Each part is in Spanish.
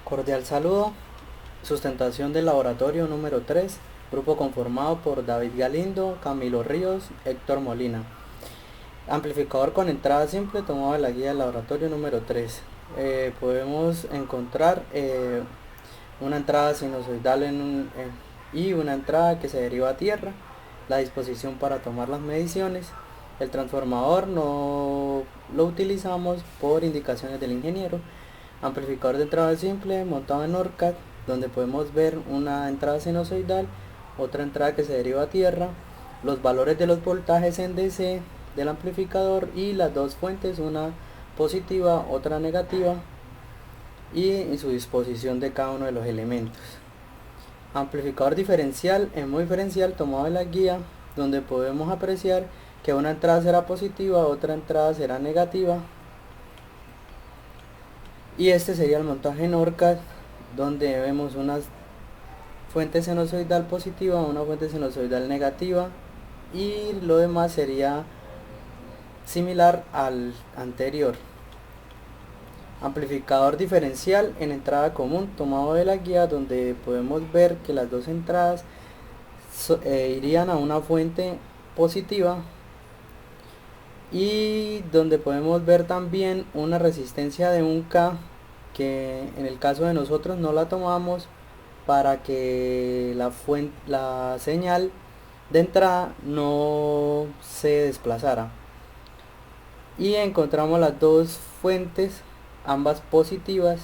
Cordial saludo. Sustentación del laboratorio número 3. Grupo conformado por David Galindo, Camilo Ríos, Héctor Molina. Amplificador con entrada simple tomado de la guía del laboratorio número 3. Podemos encontrar una entrada sinusoidal y una entrada que se deriva a tierra. La disposición para tomar las mediciones. El transformador no lo utilizamos por indicaciones del ingeniero. Amplificador de entrada simple montado en ORCAD, donde podemos ver una entrada sinusoidal, otra entrada que se deriva a tierra, los valores de los voltajes en DC del amplificador y las dos fuentes, una positiva, otra negativa, y su disposición de cada uno de los elementos. Amplificador diferencial en modo diferencial tomado de la guía, donde podemos apreciar que una entrada será positiva, otra entrada será negativa. Y este sería el montaje en ORCAD, donde vemos una fuente sinusoidal positiva, una fuente sinusoidal negativa, y lo demás sería similar al anterior. Amplificador diferencial en entrada común tomado de la guía, donde podemos ver que las dos entradas irían a una fuente positiva, y donde podemos ver también una resistencia de 1K, que en el caso de nosotros no la tomamos para que la señal de entrada no se desplazara. Y encontramos las dos fuentes, ambas positivas,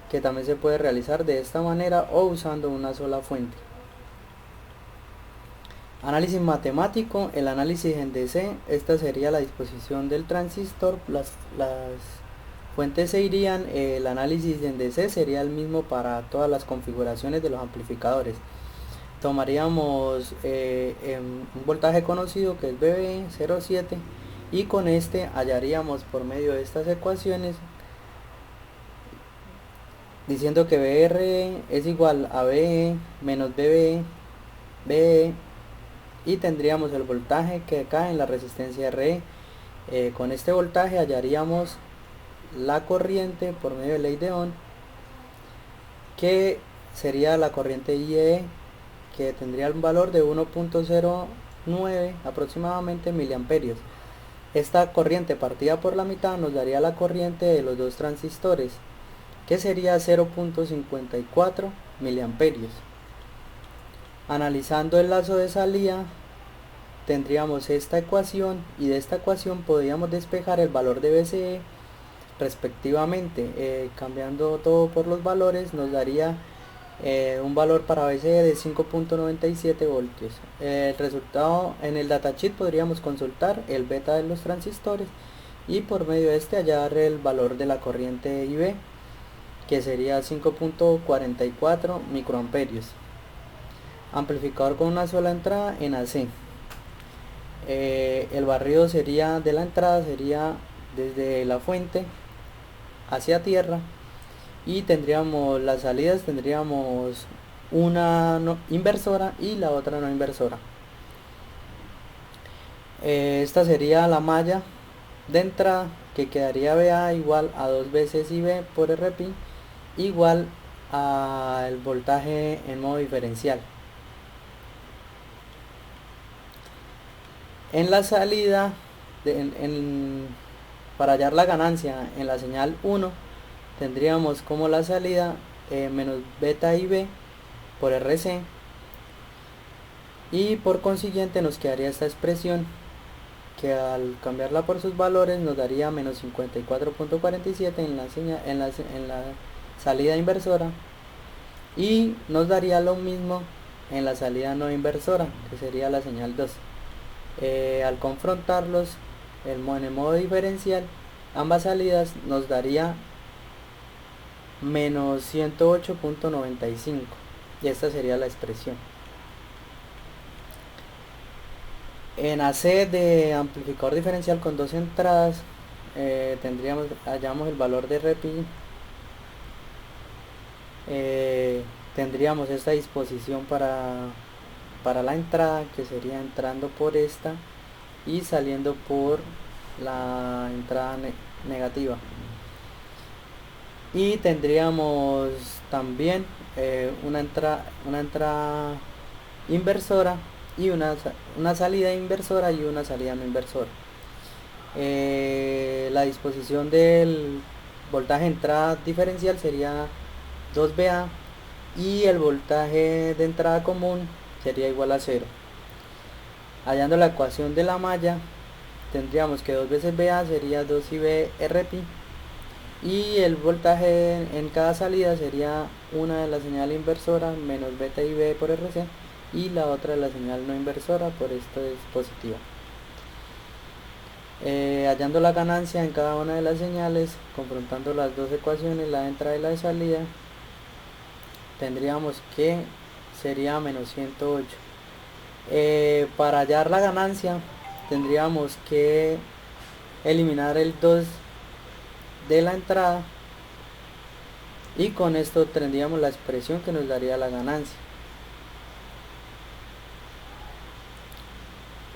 que también se puede realizar de esta manera o usando una sola fuente. Análisis matemático, el análisis en DC, esta sería la disposición del transistor, las fuentes se irían, el análisis en DC sería el mismo para todas las configuraciones de los amplificadores. Tomaríamos un voltaje conocido que es BB07, y con este hallaríamos por medio de estas ecuaciones, diciendo que BR es igual a BE menos BE, y tendríamos el voltaje que cae en la resistencia RE. Con este voltaje hallaríamos la corriente por medio de ley de Ohm, que sería la corriente IE, que tendría un valor de 1.09 aproximadamente miliamperios. Esta corriente partida por la mitad nos daría la corriente de los dos transistores, que sería 0.54 miliamperios. Analizando el lazo de salida, tendríamos esta ecuación, y de esta ecuación podríamos despejar el valor de BCE respectivamente. Cambiando todo por los valores nos daría un valor para BCE de 5.97 voltios. El resultado en el datasheet podríamos consultar el beta de los transistores y por medio de este hallar el valor de la corriente IB, que sería 5.44 microamperios. Amplificador con una sola entrada en AC. El barrido sería de la entrada, sería desde la fuente hacia tierra, y tendríamos las salidas, tendríamos una inversora y la otra no inversora. Esta sería la malla de entrada, que quedaría BA igual a 2 veces IB por RP, igual al voltaje en modo diferencial. En la salida, para hallar la ganancia en la señal 1, tendríamos como la salida menos beta IB por RC, y por consiguiente nos quedaría esta expresión, que al cambiarla por sus valores nos daría menos 54.47 en la salida inversora, y nos daría lo mismo en la salida no inversora, que sería la señal 2. Al confrontarlos en el modo diferencial, ambas salidas nos daría menos 108.95, y esta sería la expresión. En AC de amplificador diferencial con dos entradas, hallamos el valor de RPI, tendríamos esta disposición para la entrada, que sería entrando por esta y saliendo por la entrada negativa. Y tendríamos también una entrada inversora y una salida inversora y una salida no inversora. La disposición del voltaje de entrada diferencial sería 2VA y el voltaje de entrada común sería igual a 0. Hallando la ecuación de la malla, tendríamos que 2 veces VA sería 2IB RP y el voltaje en cada salida sería una de la señal inversora menos beta IB por RC y la otra de la señal no inversora, por esto es positiva. Hallando la ganancia en cada una de las señales, confrontando las dos ecuaciones, la de entrada y la de salida, tendríamos que sería menos 108. Para hallar la ganancia, tendríamos que eliminar el 2 de la entrada y con esto tendríamos la expresión que nos daría la ganancia.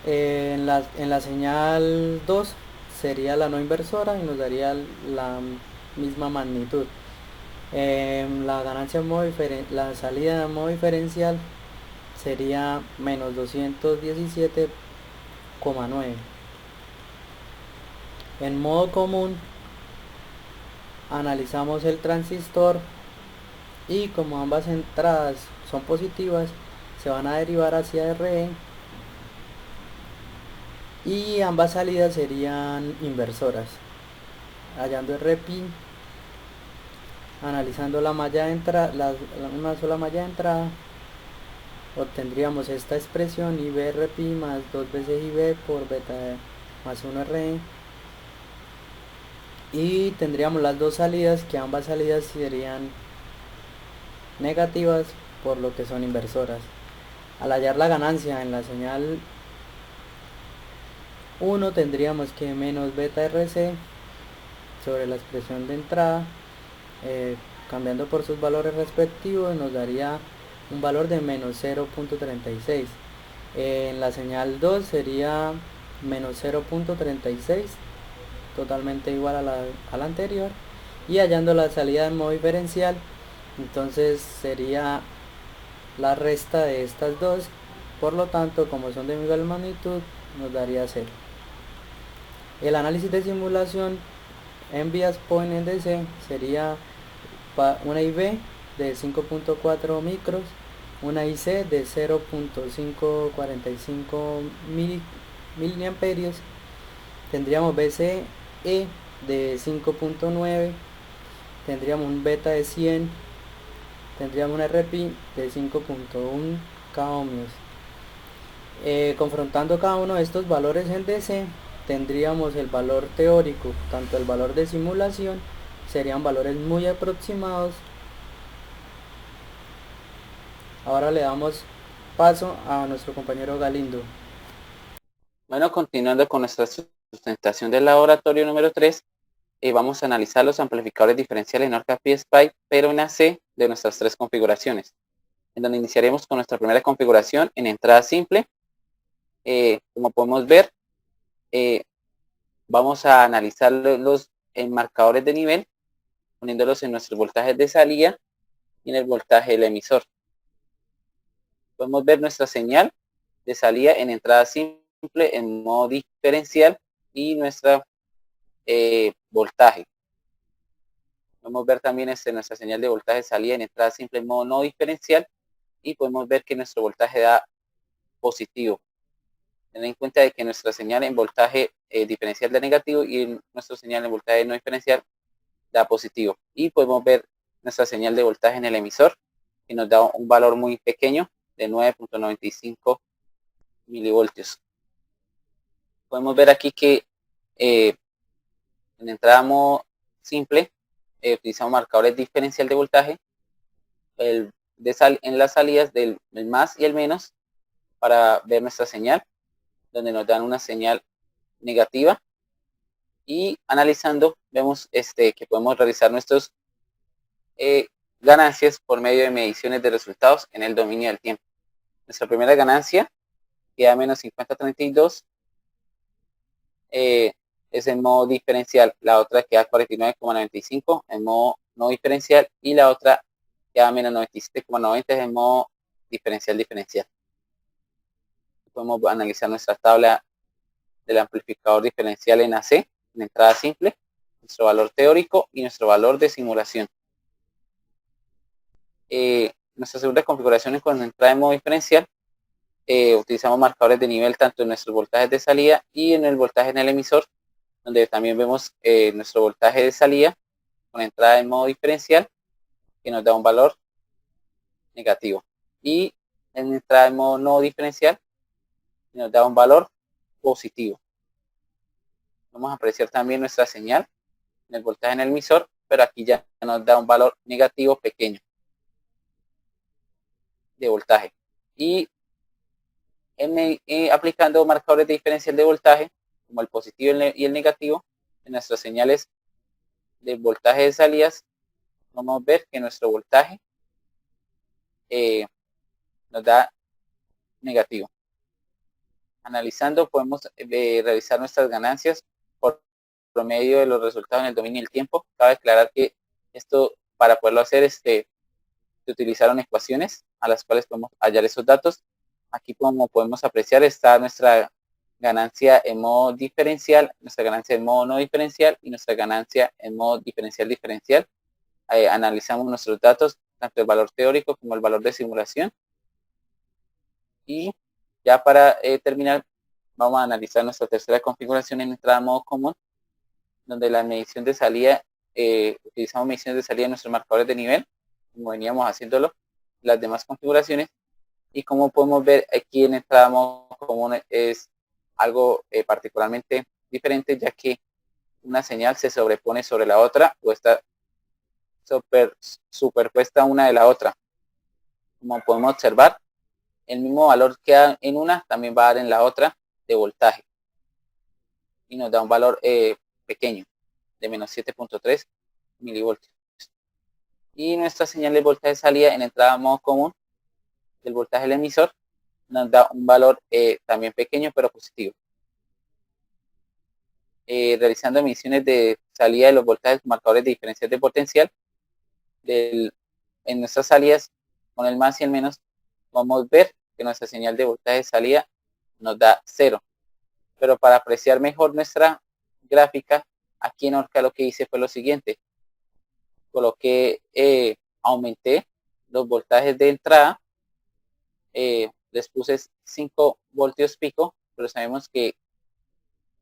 En la señal 2 sería la no inversora y nos daría la misma magnitud. La ganancia la salida de modo diferencial sería menos 217,9. En modo común analizamos el transistor y como ambas entradas son positivas se van a derivar hacia RE y ambas salidas serían inversoras. Hallando RP, analizando la malla de entrada, una sola malla de entrada, obtendríamos esta expresión IBRP más 2 veces IB por beta más 1 RE y tendríamos las dos salidas, que ambas salidas serían negativas por lo que son inversoras. Al hallar la ganancia en la señal 1 tendríamos que menos beta RC sobre la expresión de entrada, cambiando por sus valores respectivos nos daría un valor de menos 0.36. En la señal 2 sería menos 0.36, totalmente igual a la anterior, y hallando la salida en modo diferencial, entonces sería la resta de estas dos, por lo tanto como son de igual magnitud nos daría 0. El análisis de simulación en vías point NDC sería una IB de 5.4 micros, una IC de 0.545 miliamperios, tendríamos BCE de 5.9, tendríamos un beta de 100, tendríamos un RP de 5.1 k ohmios. Confrontando cada uno de estos valores en DC, tendríamos el valor teórico, tanto el valor de simulación, serían valores muy aproximados. Ahora le damos paso a nuestro compañero Galindo. Bueno, continuando con nuestra sustentación del laboratorio número 3, vamos a analizar los amplificadores diferenciales Norca PSpice, pero en AC de nuestras tres configuraciones, en donde iniciaremos con nuestra primera configuración en entrada simple. Como podemos ver, vamos a analizar los marcadores de nivel, poniéndolos en nuestros voltajes de salida y en el voltaje del emisor. Podemos ver nuestra señal de salida en entrada simple en modo diferencial y nuestra voltaje. Podemos ver también nuestra señal de voltaje de salida en entrada simple en modo no diferencial y podemos ver que nuestro voltaje da positivo. Tener en cuenta de que nuestra señal en voltaje diferencial da negativo y nuestra señal en voltaje no diferencial da positivo. Y podemos ver nuestra señal de voltaje en el emisor, que nos da un valor muy pequeño de 9.95 milivoltios. Podemos ver aquí que en entrada modo simple utilizamos marcadores diferencial de voltaje en las salidas del más y el menos para ver nuestra señal, donde nos dan una señal negativa, y analizando vemos que podemos realizar nuestras ganancias por medio de mediciones de resultados en el dominio del tiempo. Nuestra primera ganancia queda menos 50.32, es en modo diferencial, la otra queda 49.95 en modo no diferencial y la otra queda menos 97,90 es en modo diferencial. Podemos analizar nuestra tabla del amplificador diferencial en AC, en entrada simple, nuestro valor teórico y nuestro valor de simulación. Nuestra segunda configuración es con entrada en modo diferencial. Utilizamos marcadores de nivel tanto en nuestros voltajes de salida y en el voltaje en el emisor, donde también vemos nuestro voltaje de salida con entrada en modo diferencial, que nos da un valor negativo. Y en entrada en modo no diferencial, nos da un valor positivo. Vamos a apreciar también nuestra señal en el voltaje en el emisor, pero aquí ya nos da un valor negativo pequeño de voltaje. Y aplicando marcadores de diferencial de voltaje, como el positivo y el negativo, en nuestras señales de voltaje de salidas, vamos a ver que nuestro voltaje nos da negativo. Analizando, podemos realizar nuestras ganancias por promedio de los resultados en el dominio del tiempo. Cabe aclarar que esto, para poderlo hacer, se utilizaron ecuaciones a las cuales podemos hallar esos datos. Aquí, como podemos apreciar, está nuestra ganancia en modo diferencial, nuestra ganancia en modo no diferencial y nuestra ganancia en modo diferencial. Analizamos nuestros datos, tanto el valor teórico como el valor de simulación. Y ya para terminar, vamos a analizar nuestra tercera configuración en entrada a modo común, donde la medición de salida, utilizamos mediciones de salida en nuestros marcadores de nivel, como veníamos haciéndolo las demás configuraciones. Y como podemos ver aquí en entrada a modo común es algo particularmente diferente, ya que una señal se sobrepone sobre la otra o está superpuesta una de la otra. Como podemos observar, el mismo valor que da en una también va a dar en la otra de voltaje y nos da un valor pequeño de menos 7.3 milivoltios. Y nuestra señal de voltaje de salida en entrada a modo común del voltaje del emisor nos da un valor también pequeño pero positivo. Realizando mediciones de salida de los voltajes marcadores de diferencial de potencial en nuestras salidas con el más y el menos, vamos a ver que nuestra señal de voltaje de salida nos da 0. Pero para apreciar mejor nuestra gráfica, aquí en Orca lo que hice fue lo siguiente. Coloqué, aumenté los voltajes de entrada, les puse 5 voltios pico, pero sabemos que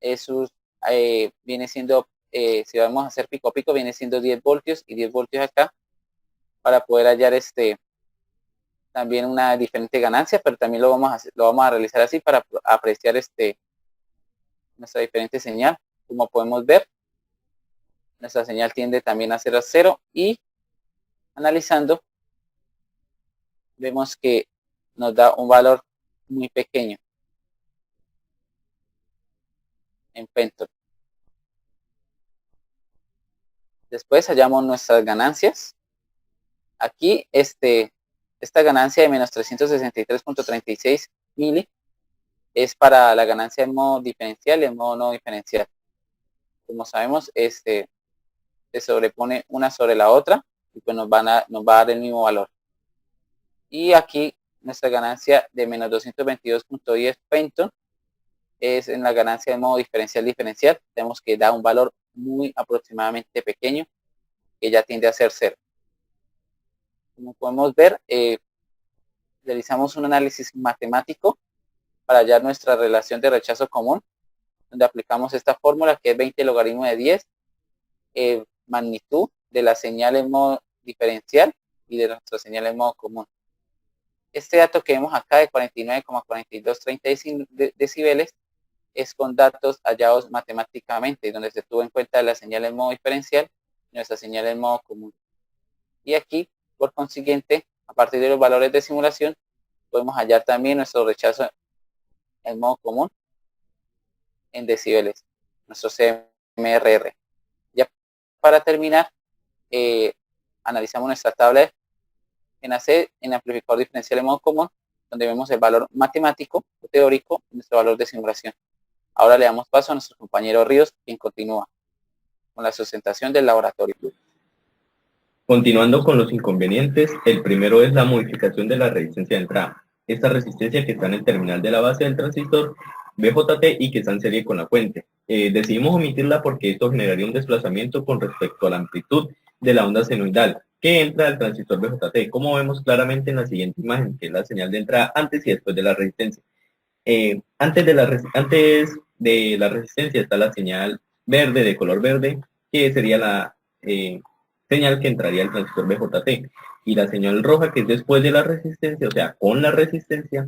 eso viene siendo, si vamos a hacer pico a pico, viene siendo 10 voltios y 10 voltios acá, para poder hallar también una diferente ganancia, pero también lo vamos a realizar así para apreciar nuestra diferente señal. Como podemos ver, nuestra señal tiende también a ser a 0 y analizando vemos que nos da un valor muy pequeño en Penton. Después hallamos nuestras ganancias. Aquí esta ganancia de menos 363.36 mili es para la ganancia en modo diferencial y en modo no diferencial. Como sabemos, se sobrepone una sobre la otra y pues nos va a dar el mismo valor. Y aquí nuestra ganancia de menos 222.10 Penton es en la ganancia de modo diferencial. Tenemos que da un valor muy aproximadamente pequeño, que ya tiende a ser 0. Como podemos ver, realizamos un análisis matemático para hallar nuestra relación de rechazo común, donde aplicamos esta fórmula que es 20 logaritmo de 10, magnitud de la señal en modo diferencial y de nuestra señal en modo común. Este dato que vemos acá de 49,4235 decibeles es con datos hallados matemáticamente, donde se tuvo en cuenta la señal en modo diferencial y nuestra señal en modo común. Y aquí, por consiguiente, a partir de los valores de simulación, podemos hallar también nuestro rechazo en modo común en decibeles, nuestro CMRR. Ya para terminar, analizamos nuestra tabla en AC, en amplificador diferencial en modo común, donde vemos el valor matemático o teórico y nuestro valor de simulación. Ahora le damos paso a nuestro compañero Ríos, quien continúa con la sustentación del laboratorio. Continuando con los inconvenientes, el primero es la modificación de la resistencia de entrada. Esta resistencia que está en el terminal de la base del transistor BJT y que está en serie con la fuente. Decidimos omitirla porque esto generaría un desplazamiento con respecto a la amplitud de la onda senoidal que entra al transistor BJT, como vemos claramente en la siguiente imagen, que es la señal de entrada antes y después de la resistencia. Antes de la resistencia está la señal verde, de color verde, que sería la señal que entraría al transistor BJT. Y la señal roja, que es después de la resistencia, o sea, con la resistencia,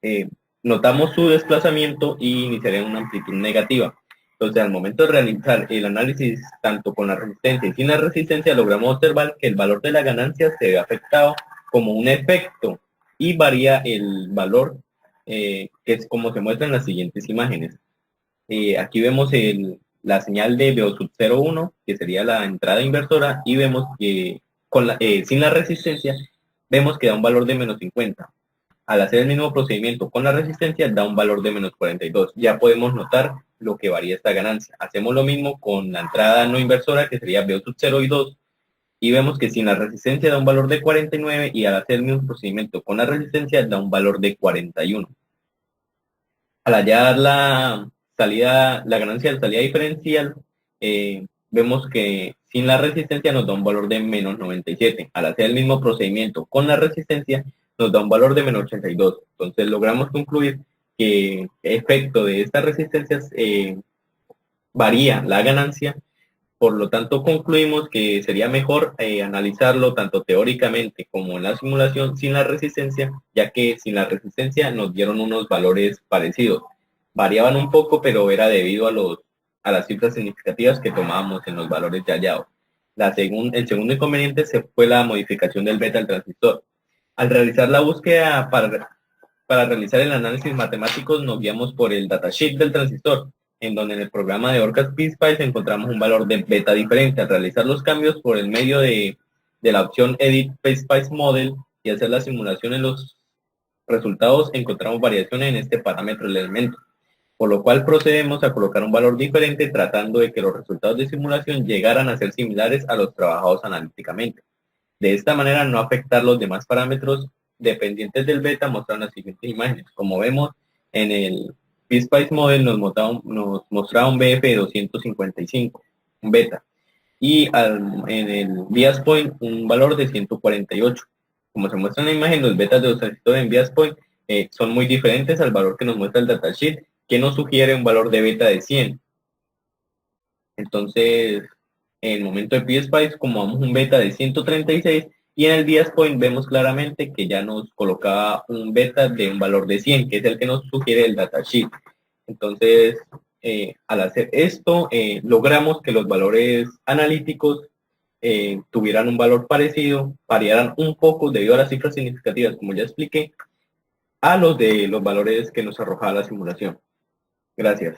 eh, notamos su desplazamiento y iniciaría una amplitud negativa. Entonces, al momento de realizar el análisis tanto con la resistencia y sin la resistencia, logramos observar que el valor de la ganancia se ve afectado como un efecto y varía el valor, que es como se muestra en las siguientes imágenes. Aquí vemos la señal de VO sub 0,1, que sería la entrada inversora, y vemos que sin la resistencia, vemos que da un valor de menos 50. Al hacer el mismo procedimiento con la resistencia, da un valor de menos 42. Ya podemos notar lo que varía esta ganancia. Hacemos lo mismo con la entrada no inversora, que sería VO sub 0 y 2, y vemos que sin la resistencia da un valor de 49, y al hacer el mismo procedimiento con la resistencia, da un valor de 41. Al hallar la ganancia de salida diferencial, vemos que sin la resistencia nos da un valor de menos 97. Al hacer el mismo procedimiento con la resistencia, nos da un valor de menos 82. Entonces logramos concluir que el efecto de estas resistencias varía la ganancia. Por lo tanto, concluimos que sería mejor analizarlo tanto teóricamente como en la simulación sin la resistencia, ya que sin la resistencia nos dieron unos valores parecidos. Variaban un poco, pero era debido a las cifras significativas que tomábamos en los valores ya hallados. El segundo inconveniente fue la modificación del beta del transistor. Al realizar la búsqueda para realizar el análisis matemático, nos guiamos por el datasheet del transistor, en donde en el programa de OrCAD PSpice encontramos un valor de beta diferente. Al realizar los cambios por el medio de la opción Edit PSpice Model y hacer la simulación en los resultados, encontramos variaciones en este parámetro del elemento, por lo cual procedemos a colocar un valor diferente tratando de que los resultados de simulación llegaran a ser similares a los trabajados analíticamente. De esta manera no afectar los demás parámetros dependientes del beta, mostraron las siguientes imágenes. Como vemos en el PSpice Model nos mostraba un BF de 255, un beta, y en el Bias Point un valor de 148. Como se muestra en la imagen, los betas de los transistores en Bias Point son muy diferentes al valor que nos muestra el datasheet, que nos sugiere un valor de beta de 100. Entonces, en el momento de PSpice, como vamos un beta de 136, y en el Bias Point vemos claramente que ya nos colocaba un beta de un valor de 100, que es el que nos sugiere el datasheet. Entonces, al hacer esto, logramos que los valores analíticos tuvieran un valor parecido, variaran un poco debido a las cifras significativas, como ya expliqué, a los de los valores que nos arrojaba la simulación. Gracias.